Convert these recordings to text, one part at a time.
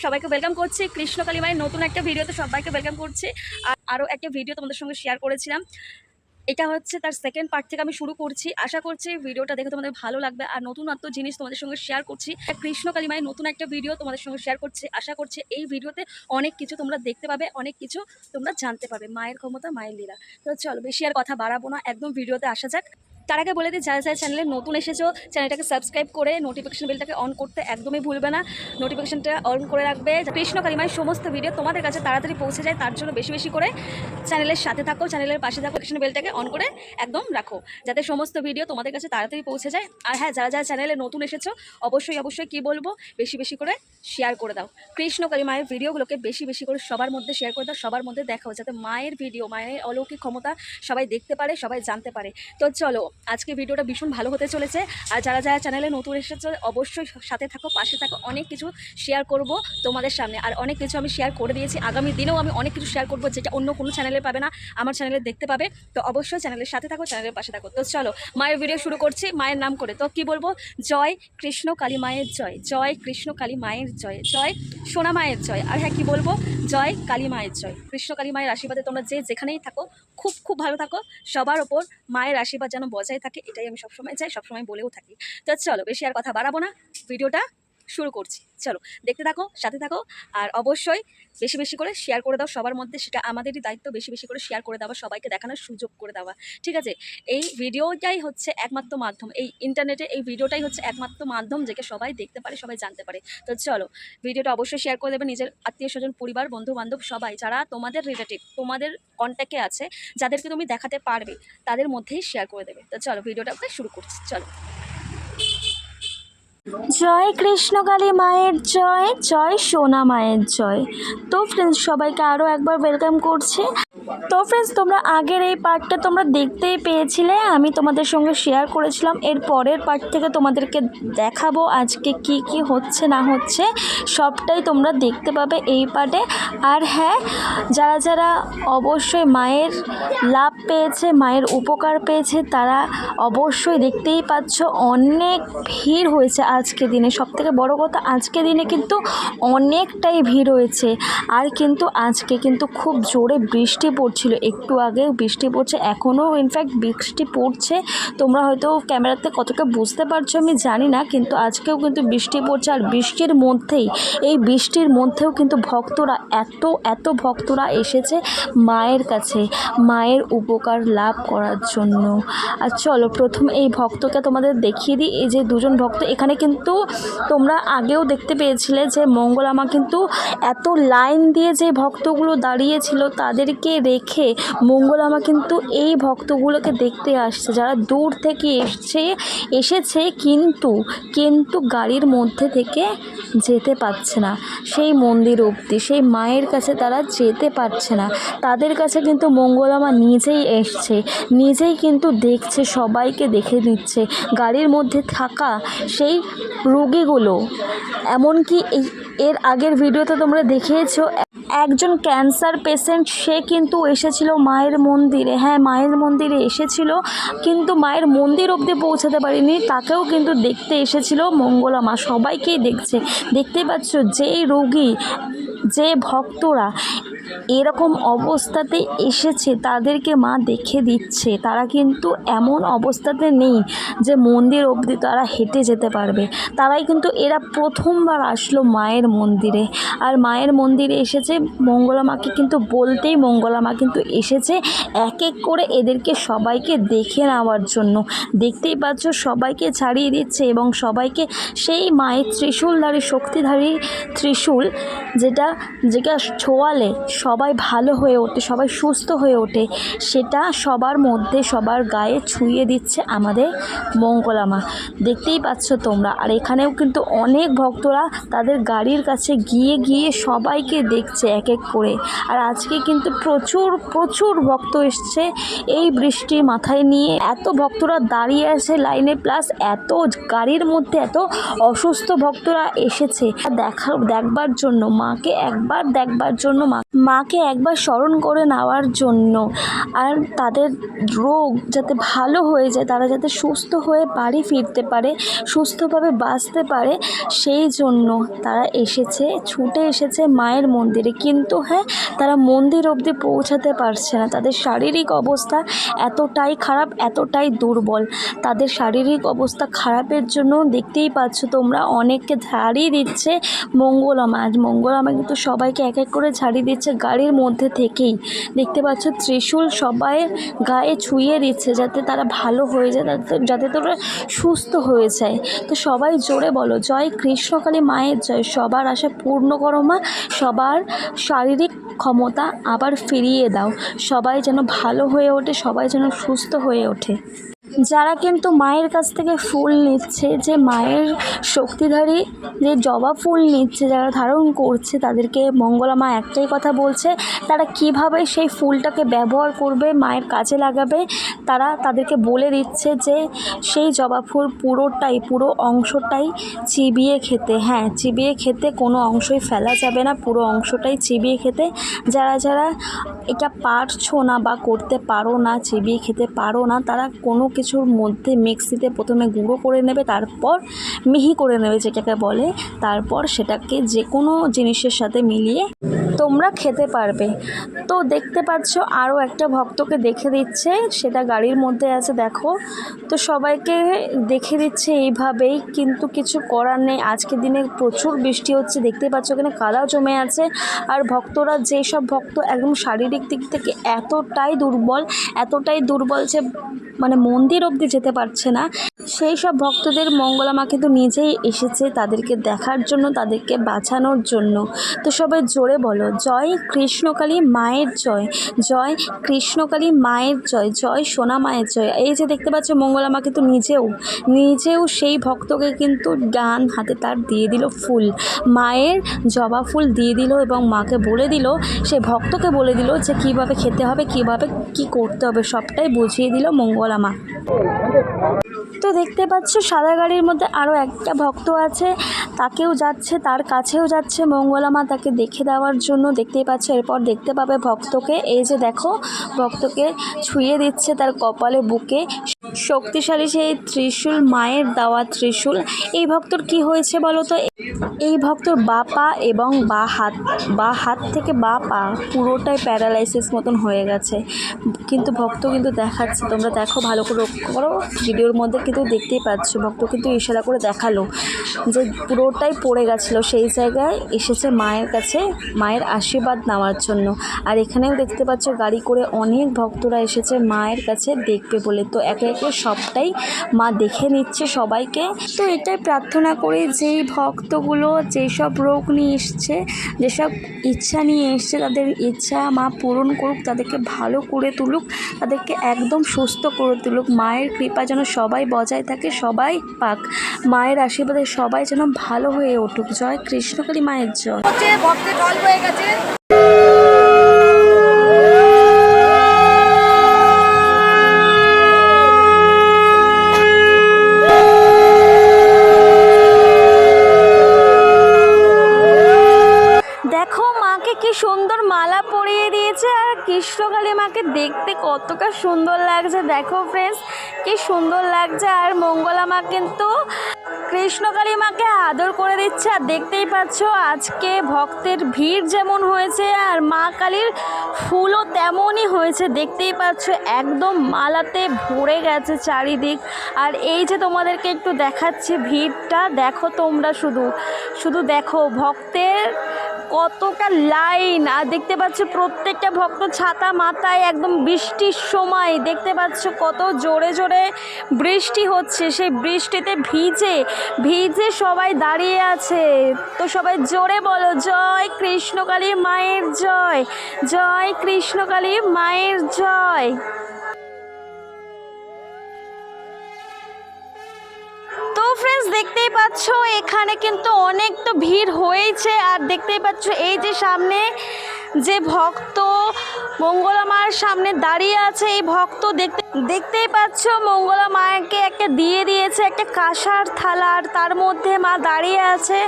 সবাইকে ওয়েলকাম করছি কৃষ্ণকালী মায়ের নতুন একটা ভিডিওতে সবাইকে ওয়েলকাম করছি। আর আরও একটা ভিডিও তোমাদের সঙ্গে শেয়ার করেছিলাম, এটা হচ্ছে তার সেকেন্ড পার্ট থেকে আমি শুরু করছি। আশা করছি ভিডিওটা দেখে তোমাদের ভালো লাগবে আর নতুনত্ব জিনিস তোমাদের সঙ্গে শেয়ার করছি। কৃষ্ণকালী মায়ের নতুন একটা ভিডিও তোমাদের সঙ্গে শেয়ার করছি। আশা করছি এই ভিডিওতে অনেক কিছু তোমরা দেখতে পাবে, অনেক কিছু তোমরা জানতে পারবে মায়ের ক্ষমতা, মায়ের লীলা। তো চলো বেশি আর কথা বাড়াবো না, একদম ভিডিওতে আসা যাক। তার আগে বলে দিই, যারা যারা চ্যানেলে নতুন এসেছো চ্যানেলটাকে সাবস্ক্রাইব করে নোটিফিকেশন বেলটাকে অন করতে একদমই ভুলবে না। নোটিফিকেশনটা অন করে রাখবে, কৃষ্ণকালী মায়ের সমস্ত ভিডিও তোমাদের কাছে তাড়াতাড়ি পৌঁছে যায়। তার জন্য বেশি বেশি করে চ্যানেলের সাথে থাকো, চ্যানেলের পাশে থাকো, নোটিফিকেশন বেলটাকে অন করে একদম রাখো যাতে সমস্ত ভিডিও তোমাদের কাছে তাড়াতাড়ি পৌঁছে যায়। আর হ্যাঁ, যারা যারা চ্যানেলে নতুন এসেছো অবশ্যই অবশ্যই কী বলবো, বেশি বেশি করে শেয়ার করে দাও। কৃষ্ণকালী মায়ের ভিডিওগুলোকে বেশি বেশি করে সবার মধ্যে শেয়ার করে দাও, সবার মধ্যে দেখাও, যাতে মায়ের ভিডিও, মায়ের অলৌকিক ক্ষমতা সবাই দেখতে পারে, সবাই জানতে পারে। তো চলো আজকে ভিডিওটা ভীষণ ভালো হতে চলেছে। আর যারা যারা চ্যানেলে নতুন এসেছে অবশ্যই সাথে থাকো, পাশে থাকো, অনেক কিছু শেয়ার করব তোমাদের সামনে। আর অনেক কিছু আমি শেয়ার করে দিয়েছি, আগামী দিনেও আমি অনেক কিছু শেয়ার করবো যেটা অন্য কোনো চ্যানেলে পাবে না, আমার চ্যানেলে দেখতে পাবে। তো অবশ্যই চ্যানেলের সাথে থাকো, চ্যানেলের পাশে থাকো। তো চলো মায়ের ভিডিও শুরু করছি মায়ের নাম করে। তো কি বলবো, জয় কৃষ্ণ কালী মায়ের জয়, জয় কৃষ্ণ কালী মায়ের জয়, জয় সোনা মায়ের জয়। আর হ্যাঁ, কি বলবো, জয় কালী মায়ের জয়। কৃষ্ণ কালী মায়ের আশীর্বাদে তোমরা যে যেখানেই থাকো খুব খুব ভালো থাকো, সবার ওপর মায়ের আশীর্বাদ যেন বজায় থাকে, এটাই আমি সবসময় চাই, সবসময় বলেও থাকি। তো চলো বেশি আর কথা বাড়াবো না, ভিডিওটা শুরু করছি। চলো দেখতে থাকো, সাথে থাকো। আর অবশ্যই বেশি বেশি করে শেয়ার করে দাও সবার মধ্যে, সেটা আমাদেরই দায়িত্ব, বেশি বেশি করে শেয়ার করে দেওয়া, সবাইকে দেখানোর সুযোগ করে দেওয়া, ঠিক আছে? এই ভিডিওটাই হচ্ছে একমাত্র মাধ্যম, এই ইন্টারনেটে এই ভিডিওটাই হচ্ছে একমাত্র মাধ্যম যেটা সবাই দেখতে পারে, সবাই জানতে পারে। তো চলো ভিডিওটা অবশ্যই শেয়ার করে দেবে নিজের আত্মীয় স্বজন, পরিবার, বন্ধু বান্ধব, সবাই যারা তোমাদের রিলেটিভ, তোমাদের কন্ট্যাক্টে আছে, যাদেরকে তুমি দেখাতে পারবে তাদের মধ্যেই শেয়ার করে দেবে। তো চলো ভিডিওটাকে শুরু করছি, চলো। জয় কৃষ্ণকালী মায়ের জয়, জয় সোনা মায়ের জয়। তো ফ্রেন্ডস, সবাইকে আরও একবার ওয়েলকাম করছি। তো ফ্রেন্ডস, তোমরা আগের এই পার্টটা তোমরা দেখতেই পেয়েছিলে, আমি তোমাদের সঙ্গে শেয়ার করেছিলাম। এর পরের পার্ট থেকে তোমাদেরকে দেখাবো আজকে কি কি হচ্ছে না হচ্ছে, সবটাই তোমরা দেখতে পাবে এই পার্টে। আর হ্যাঁ, যারা যারা অবশ্যই মায়ের লাভ পেয়েছে, মায়ের উপকার পেয়েছে, তারা অবশ্যই দেখতেই পাচ্ছ অনেক ভিড় হয়েছে আজকে দিনে। সবথেকে বড় কথা, আজকে দিনে কিন্তু অনেকটাই ভিড় হয়েছে। আর কিন্তু আজকে কিন্তু খুব জোরে বৃষ্টি পড়ছিল, একটু আগেও বৃষ্টি পড়ছে, এখনও ইনফ্যাক্ট বৃষ্টি পড়ছে। তোমরা হয়তো ক্যামেরাতে কতটা বুঝতে পারছো আমি জানি না, কিন্তু আজকেও কিন্তু বৃষ্টি পড়ছে। আর বৃষ্টির মধ্যেই, এই বৃষ্টির মধ্যেও কিন্তু ভক্তরা এত ভক্তরা এসেছে মায়ের কাছে, মায়ের উপকার লাভ করার জন্য। আর চলো প্রথম এই ভক্তকে তোমাদের দেখিয়ে দিই। এই যে দুজন ভক্ত, এখানে কিন্তু তোমরা আগেও দেখতে পেয়েছিলে যে মঙ্গলামা কিন্তু এত লাইন দিয়ে যে ভক্তগুলো দাঁড়িয়েছিল তাদেরকে রেখে মঙ্গলামা কিন্তু এই ভক্তগুলোকে দেখতে আসছে, যারা দূর থেকে এসেছে কিন্তু গাড়ির মধ্যে থেকে যেতে পারছে না সেই মন্দির অবধি, সেই মায়ের কাছে তারা যেতে পারছে না। তাদের কাছে কিন্তু মঙ্গলামা নিজেই এসছে, নিজেই কিন্তু দেখছে, সবাইকে দেখে নিচ্ছে। গাড়ির মধ্যে থাকা সেই রোগীগুলো, এমনকি এর আগের ভিডিওতে তোমরা দেখিয়েছো একজন ক্যান্সার পেশেন্ট, সে কিন্তু এসেছিল মায়ের মন্দিরে। হ্যাঁ, মায়ের মন্দিরে এসেছিল, কিন্তু মায়ের মন্দির অবধি পৌঁছাতে পারেনি, তাকেও কিন্তু দেখতে এসেছিল মঙ্গলামা। সবাইকেই দেখছে, দেখতেই পাচ্ছ যেই রোগী, যে ভক্তরা এরকম অবস্থাতে এসেছে তাদেরকে মা দেখে দিচ্ছে। তারা কিন্তু এমন অবস্থাতে নেই যে মন্দির অবধি তারা হেঁটে যেতে পারবে, তারাই কিন্তু এরা প্রথমবার আসলো মায়ের মন্দিরে। আর মায়ের মন্দিরে এসেছে মঙ্গলামাকে কিন্তু বলতেই মঙ্গলামা কিন্তু এসেছে এক এক করে এদেরকে সবাইকে দেখে নেওয়ার জন্য। দেখতেই পাচ্ছ সবাইকে ছাড়িয়ে দিচ্ছে এবং সবাইকে সেই মায়ের ত্রিশূলধারী, শক্তিধারী ত্রিশূল, যেটা ছোঁয়ালে সবাই ভালো হয়ে ওঠে, সবাই সুস্থ হয়ে ওঠে, সেটা সবার মধ্যে, সবার গায়ে ছুঁয়ে দিচ্ছে আমাদের মঙ্গলামা। দেখতেই পাচ্ছ তোমরা। আর এখানেও কিন্তু অনেক ভক্তরা তাদের গাড়ির কাছে গিয়ে সবাইকে দেখছে, এসছে এক এক করে। আর আজকে কিন্তু প্রচুর প্রচুর ভক্ত এসছে এই বৃষ্টির মাথায় নিয়ে। এত ভক্তরা দাঁড়িয়ে আছে লাইনে, প্লাস এত গাড়ির মধ্যে এত অসুস্থ ভক্তরা এসেছে দেখবার জন্য, মাকে একবার দেখবার জন্য, মাকে একবার স্মরণ করে নেওয়ার জন্য, আর তাদের রোগ যাতে ভালো হয়ে যায়, তারা যাতে সুস্থ হয়ে বাড়ি ফিরতে পারে, সুস্থভাবে বাঁচতে পারে, সেই জন্য তারা এসেছে, ছুটে এসেছে মায়ের মন্দিরে। কিন্তু হ্যাঁ, তারা মন্দির অবধি পৌঁছাতে পারছে না। তাদের শারীরিক অবস্থা এতটাই খারাপ, এতটাই দুর্বল। তাদের শারীরিক অবস্থা খারাপের জন্য দেখতেই পাচ্ছ তোমরা, অনেককে ঝাড়িয়ে দিচ্ছে মঙ্গলামা। আজ মঙ্গলামা কিন্তু সবাইকে এক এক করে ঝাড়িয়ে দিচ্ছে গাড়ির মধ্যে থেকেই। দেখতে পাচ্ছ ত্রিশূল সবাই গায়ে ছুঁয়ে দিচ্ছে যাতে তারা ভালো হয়ে যায়, যাতে তোরা সুস্থ হয়ে যায়। তো সবাই জোরে বলো, জয় কৃষ্ণকালী মায়ের জয়। সবার আশা পূর্ণ করো মা, সবার শারীরিক ক্ষমতা আবার ফিরিয়ে দাও, সবাই যেন ভালো হয়ে ওঠে, সবাই যেন সুস্থ হয়ে ওঠে। যারা কিন্তু মায়ের কাছ থেকে ফুল নিচ্ছে, যে মায়ের শক্তিধারী যে জবা ফুল নিচ্ছে, যারা ধারণ করছে, তাদেরকে মঙ্গলা মা একটাই কথা বলছে, তারা কিভাবে সেই ফুলটাকে ব্যবহার করবে, মায়ের কাজে লাগাবে, তাদেরকে বলে দিচ্ছে যে সেই জবা ফুল পুরোটাই, পুরো অংশটাই চিবিয়ে খেতে। হ্যাঁ, চিবিয়ে খেতে, কোনো অংশই ফেলা যাবে না, পুরো অংশটাই চিবিয়ে খেতে। যারা যারা এটা পারছো না বা করতে পারো না, চিবিয়ে খেতে পারো না, তারা কোনো কিছুর মধ্যে মিক্সিতে প্রথমে গুঁড়ো করে নেবে, তারপর মিহি করে নেবে যেটাকে বলে, তারপর সেটাকে যে কোনো জিনিসের সাথে মিলিয়ে তোমরা খেতে পারবে। তো দেখতে পাচ্ছ আরও একটা ভক্তকে দেখে দিচ্ছে, সেটা গাড়ির মধ্যে আছে দেখো। তো সবাইকে দেখে দিচ্ছে এইভাবেই, কিন্তু কিছু করার নেই। আজকের দিনে প্রচুর বৃষ্টি হচ্ছে, দেখতে পাচ্ছ এখানে কাদা জমে আছে। আর ভক্তরা, যেসব ভক্ত একদম শারীরিক দিক থেকে এতটাই দুর্বল যে মানে মন্দির অবধি যেতে পারছে না, সেই সব ভক্তদের মঙ্গলা মা কিন্তু নিজেই এসেছে তাদেরকে দেখার জন্য, তাদেরকে বাঁচানোর জন্য। তো সবাই জোরে বলো, জয় কৃষ্ণকালী মায়ের জয়, জয় কৃষ্ণকালী মায়ের জয়, জয় সোনা মায়ের জয়। এই যে দেখতে পাচ্ছ মঙ্গলা মা কিন্তু নিজেও সেই ভক্তকে কিন্তু ডান হাতে তার দিয়ে দিল ফুল, মায়ের জবা ফুল দিয়ে দিল, এবং মাকে বলে দিল, সে ভক্তকে বলে দিল যে কীভাবে খেতে হবে, কীভাবে কী করতে হবে, সবটাই বুঝিয়ে দিল মঙ্গলা মা। তো দেখতে পাচ্ছ সাদা গাড়ির মধ্যে আরও একটা ভক্ত আছে, তার কাছেও যাচ্ছে মঙ্গলা মা তাকে দেখে দেওয়ার জন্য। দেখতেই পাচ্ছ, এরপর দেখতে পাবে ভক্তকে, এই যে দেখো ভক্তকে ছুঁয়ে দিচ্ছে তার কপালে, বুকে শক্তিশালী সেই ত্রিশূল, মায়ের দেওয়া ত্রিশূল। এই ভক্তর কি হয়েছে বলো তো? এই ভক্তর বা পা এবং বা হাত থেকে বা পা পুরোটাই প্যারালাইসিস মতন হয়ে গেছে। কিন্তু ভক্ত কিন্তু দেখাচ্ছে, তোমরা দেখো ভালো করে লক্ষ্য করো, ভিডিওর মধ্যে কিন্তু দেখতেই পাচ্ছ, ভক্ত কিন্তু ইশারা করে দেখালো যে পুরোটাই পড়ে গেছিলো, সেই জায়গায় এসেছে মায়ের কাছে মায়ের আশীর্বাদ নেওয়ার জন্য। আর এখানেও দেখতে পাচ্ছ গাড়ি করে অনেক ভক্তরা এসেছে মায়ের কাছে দেখবে বলে। তো একে একে সবটাই মা দেখে নিচ্ছে সবাইকে। তো এটাই প্রার্থনা করি, যেই ভক্তগুলো যেসব রোগ নিয়ে এসছে, যেসব ইচ্ছা নিয়ে এসছে, তাদের ইচ্ছা মা পূরণ করুক, তাদেরকে ভালো করে তুলুক, তাদেরকে একদম সুস্থ করে তুলুক। মায়ের কৃপা যেন সবাই বজায় থাকে, সবাই পাক, মায়ের আশীর্বাদে সবাই যেন ভালো হয়ে উঠুক। জয় কৃষ্ণকালী মায়ের জয়। ভক্তের জল হয়ে গেছে। দেখো মাকে কি সুন্দর মালা পরিয়ে দিয়েছে, আর কৃষ্ণকালী মাকে দেখতে কতটা সুন্দর লাগছে। দেখো ফ্রেন্ডস, কি সুন্দর লাগছে। আর মঙ্গলা মা কিন্তু কৃষ্ণকালী মাকে আদর করে দিচ্ছে। আর দেখতেই পাচ্ছ আজকে ভক্তের ভিড় যেমন হয়েছে, আর মা কালীর ফুলও তেমনই হয়েছে। দেখতেই পাচ্ছ একদম মালাতে ভরে গেছে চারিদিক। আর এই যে তোমাদেরকে একটু দেখাচ্ছি ভিড়টা, দেখো তোমরা শুধু দেখো ভক্তের কতটা লাইন। আর দেখতে পাচ্ছ প্রত্যেকটা ভক্ত ছাতা মাথায়, একদম বৃষ্টির সময় দেখতে পাচ্ছ কত জোরে জোরে বৃষ্টি হচ্ছে, সেই বৃষ্টিতে ভিজে সবাই দাঁড়িয়ে আছে। তো সবাই জোরে বলো, জয় কৃষ্ণকালী মায়ের জয়, জয় কৃষ্ণকালী মায়ের জয়। তো ফ্রেন্ডস দেখতেই পাচ্ছ পাচ্ছ এখানে কিন্তু অনেক তো ভিড় হয়েছে। আর দেখতেই পাচ্ছ এই যে সামনে যে ভক্ত মঙ্গলা মায়ের সামনে দাঁড়িয়ে আছে, এই ভক্ত দেখতেই পাচ্ছ মঙ্গলা মাকে একটা দিয়ে দিয়েছে একটা কাঁসার থালা, আর তার মধ্যে মা দাঁড়িয়ে আছে।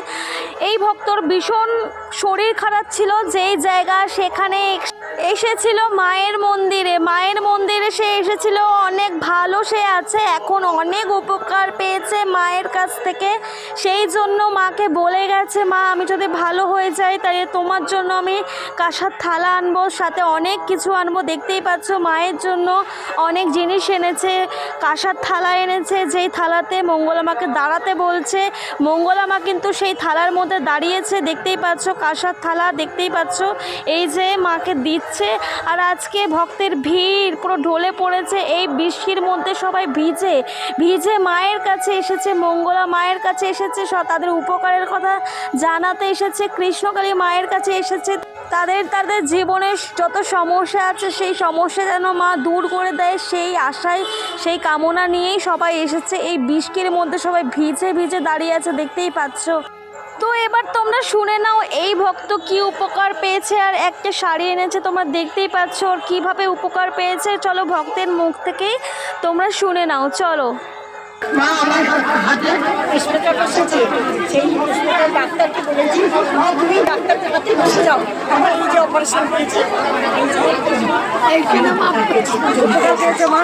এই ভক্তর ভীষণ শরীর খারাপ ছিল, যেই জায়গা সেখানে এসেছিল মায়ের মন্দিরে সে এসেছিল, অনেক ভালো সে আছে, এখন অনেক উপকার পেয়েছে মায়ের কাছ থেকে। সেই জন্য মাকে বলে গেছে, মা আমি যদি ভালো হয়ে যাই তাই তোমার জন্য আমি কাঁসার থালা আনবো, সাথে অনেক কিছু আনবো। দেখতেই পাচ্ছ মায়ের জন্য অনেক জিনিস এনেছে, কাঁসার থালা এনেছে, যেই থালাতে মঙ্গলা মাকে দাঁড়াতে বলছে। মঙ্গলা মা কিন্তু সেই থালার মধ্যে দাঁড়িয়েছে, দেখতেই পাচ্ছ কাঁসার থালা, দেখতেই পাচ্ছ এই যে মাকে দিচ্ছে। আর আজকে ভক্তের ভিড় পুরো ঢলে পড়েছে, এই বৃষ্টির মধ্যে সবাই ভিজে মায়ের কাছে এসেছে, মঙ্গলা মায়ের কাছে এসেছে, তাদের উপকারের কথা জানাতে এসেছে, কৃষ্ণকালী মায়ের কাছে এসেছে। তাদের জীবনের যত সমস্যা আছে সেই সমস্যা যেন মা দূর করে দেয়, সেই আশায় সেই কামনা নিয়েই সবাই এসেছে। এই বৃষ্টির মধ্যে সবাই ভিজে দাঁড়িয়ে আছে, দেখতেই পাচ্ছ। তো এবার তোমরা শুনে নাও এই ভক্ত কি উপকার পেয়েছে। আর একটা শাড়ি এনেছে, তোমরা দেখতেই পাচ্ছ ওর কীভাবে উপকার পেয়েছে। চলো ভক্তের মুখ থেকেই তোমরা শুনে নাও, চলো। মা আমার হাতে হসপিটাল বসেছে, সেই হসপিটাল ডাক্তারকে বলেছি মা তুমি ডাক্তার দেখাতে বসে যাও, আমার এই যে অপারেশন করেছি এইখানে মা পেয়েছি। কোথায় পেয়েছে মা?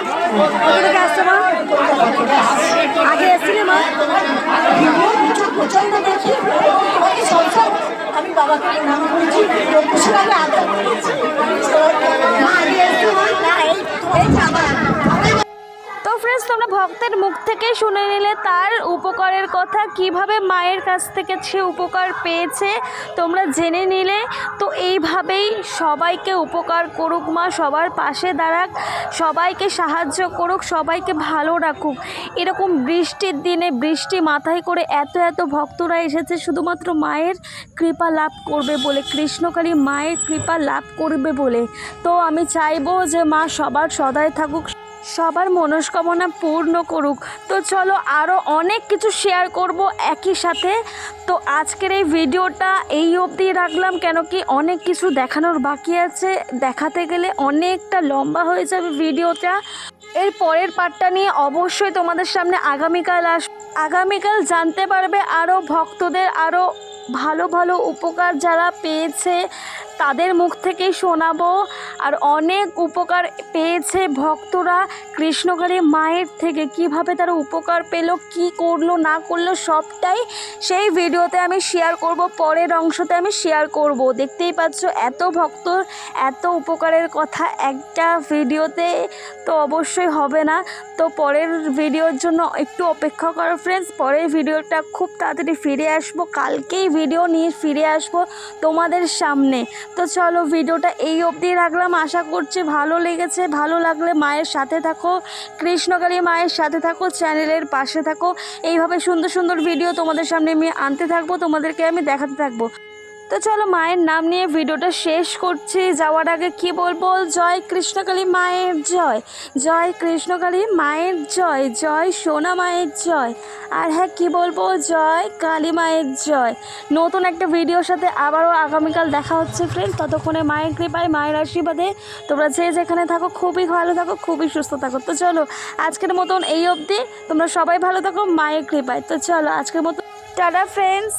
কোথা থেকে আসছে মা? আগে এসেছিলে মা? প্রচন্ড দেখি সবসময় আমি বাবাকে প্রণাম করেছি, লোকসভাকে আদর করেছি। মা আগে এসছে মা? না এই আমার তো ফ্রেন্ডস তোমরা ভক্তের মুখ থেকে শুনে নিলে তার উপকারের কথা, কিভাবে মায়ের কাছ থেকে সে উপকার পেয়েছে তোমরা জেনে নিলে। তো এইভাবেই সবাইকে উপকার করুক মা, সবার পাশে দাঁড়াক, সবাইকে সাহায্য করুক, সবাইকে ভালো রাখুক। এরকম বৃষ্টির দিনে বৃষ্টি মাথায় করে এত ভক্তরা এসেছে শুধুমাত্র মায়ের কৃপা লাভ করবে বলে, কৃষ্ণকালী মায়ের কৃপা লাভ করবে বলে। তো আমি চাইবো যে মা সবার সদায় থাকুক, সবার মনস্কামনা পূর্ণ করুক। তো চলো আরও অনেক কিছু শেয়ার করব একই সাথে। তো আজকের এই ভিডিওটা এই অবধি রাখলাম, কেন কি অনেক কিছু দেখানোর বাকি আছে, দেখাতে গেলে অনেকটা লম্বা হয়ে যাবে ভিডিওটা। এর পরের পার্টটা নিয়ে অবশ্যই তোমাদের সামনে আগামীকাল জানতে পারবে আরও ভক্তদের আরও ভালো উপকার যারা পেয়েছে তাদের মুখ থেকেই শোনাবো। আর অনেক উপকার পেয়েছে ভক্তরা কৃষ্ণকালী মায়ের থেকে, কিভাবে তারা উপকার পেল, কি করলো না করলো সবটাই সেই ভিডিওতে আমি শেয়ার করব, পরের অংশতে আমি শেয়ার করব। দেখতেই পাচ্ছ এত ভক্তর এত উপকারের কথা একটা ভিডিওতে তো অবশ্যই হবে না। তো পরের ভিডিওর জন্য একটু অপেক্ষা করো ফ্রেন্ডস, পরের ভিডিওটা খুব তাড়াতাড়ি ফিরে আসবো, কালকেই ভিডিও নিয়ে ফিরে আসবো তোমাদের সামনে। তো চলো ভিডিওটা এই অবধি রাখলাম, আশা করছি ভালো লেগেছে। ভালো লাগলে মায়ের সাথে থাকো, কৃষ্ণকালী মায়ের সাথে থাকো, চ্যানেলের পাশে থাকো। এইভাবে সুন্দর ভিডিও তোমাদের সামনে আমি আনতে থাকবো, তোমাদেরকে আমি দেখাতে থাকবো। তো চলো মায়ের নাম নিয়ে ভিডিওটা শেষ করছি। যাওয়ার আগে কি বলবো, জয় কৃষ্ণকালী মায়ের জয়, জয় কৃষ্ণকালী মায়ের জয়, জয় সোনা মায়ের জয়। আর হ্যাঁ কি বলবো, জয় কালী মায়ের জয়। নতুন একটা ভিডিওর সাথে আবারও আগামীকাল দেখা হচ্ছে ফ্রেন্ড। ততক্ষণে মায়ের কৃপায় মায়ের আশীর্বাদে তোমরা যে যেখানে থাকো খুবই ভালো থাকো, খুবই সুস্থ থাকো। তো চলো আজকের মতন এই অবধি, তোমরা সবাই ভালো থাকো মায়ের কৃপায়। তো চলো আজকের মতো টাটা ফ্রেন্ডস।